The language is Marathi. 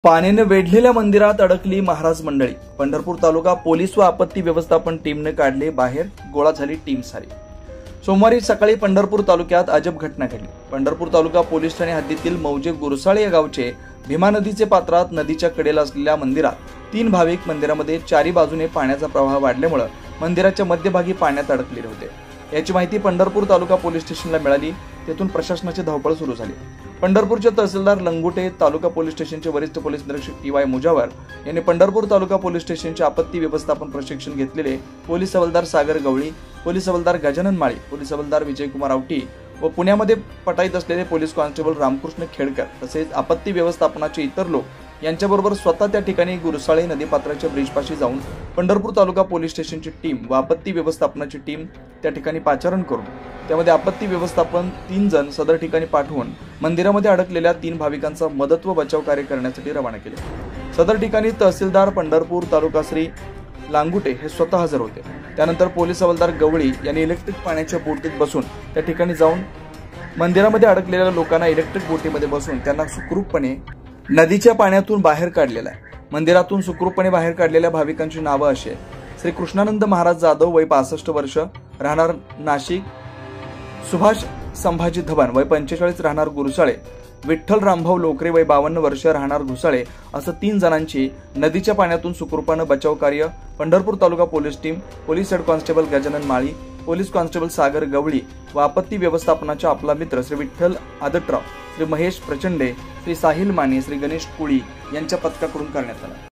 पाण्याने वेढलेल्या मंदिरात अडकली महाराज मंडळी। पंढरपूर तालुका पोलीस व आपत्ती व्यवस्थापन टीमने काढले बाहेर, गोळा झाली टीम सारी। सोमवारी सकाळी पंढरपूर तालुक्यात अजब घटना घडली। पंढरपूर तालुका पोलीस ठाणे हद्दीतील मौजे गुरसाळे या गावचे भीमा नदीचे पात्रात नदीच्या कडेला असलेल्या मंदिरात 3 भाविक मंदिरामध्ये चारी बाजूने पाण्याचा प्रवाह वाढल्यामुळे मंदिराच्या मध्यभागी पाण्यात अडकलेले होते। याची माहिती पंढरपूर तालुका पोलीस स्टेशनला मिळाली। तेथून प्रशासनाची धावपळ सुरू झाली। पंढरपूरचे तहसीलदार लंगुटे, तालुका पोलीस स्टेशनचे वरिष्ठ पोलीस निरीक्षक टी.वाय. मुजावर यांनी पंढरपूर तालुका पोलीस स्टेशनचे आपत्ती व्यवस्थापन प्रशिक्षण घेतलेले पोलीस हवालदार सागर गवळी, पोलीस हवालदार गजानन माळी, पोलीस हवालदार विजयकुमार आवटी व पुण्यामध्ये पटाईत असलेले पोलीस कॉन्स्टेबल रामकृष्ण खेडकर तसेच आपत्ती व्यवस्थापनाचे इतर लोक यांच्याबरोबर स्वतः त्या ठिकाणी गुरसाळे नदीपात्राच्या ब्रिजपाशी जाऊन पंढरपूर तालुका पोलीस स्टेशनची टीम व आपत्ती व्यवस्थापनाची टीम त्या ठिकाणी पाचारण करून त्यामध्ये आपत्ती व्यवस्थापन 3 जण सदर ठिकाणी पाठवून मंदिरामध्ये अडकलेल्या 3 भाविकांचा मदत व बचाव कार्य करण्यासाठी रवाना केले। सदर ठिकाणी तहसीलदार पंढरपूर तालुका श्री लांगुटे हे स्वतः हजर होते। त्यानंतर पोलीस हवालदार गवळी यांनी इलेक्ट्रिक पाण्याच्या बोटीत बसून त्या ठिकाणी जाऊन मंदिरामध्ये अडकलेल्या लोकांना इलेक्ट्रिक बोटीमध्ये बसून त्यांना सुखरूपपणे नदीच्या पाण्यातून बाहेर काढलेला आहे। मंदिरातून सुखरूपपणे बाहेर काढलेल्या भाविकांची नावे अशी आहेत: श्री कृष्णानंद महाराज जाधव वय 65 वर्ष राहणार नाशिक, सुभाष संभाजी धवन वय 45 राहणार गुरसाळे, विठ्ठल रामभाऊ लोकरे वय 52 वर्ष राहणार घुसाळे असं 3 जणांची नदीच्या पाण्यातून सुखरूपाने बचाव कार्य Pandharpur taluka police team, police head constable Gajanan Mali, police constable Sagar Gawali व आपत्ती व्यवस्थापनाचा आपला मित्र श्री विठ्ठल आदतराव, श्री महेश प्रचंडे, श्री साहिल माने, श्री गणेश कुळी यांच्या पथकाकडून करण्यात आला।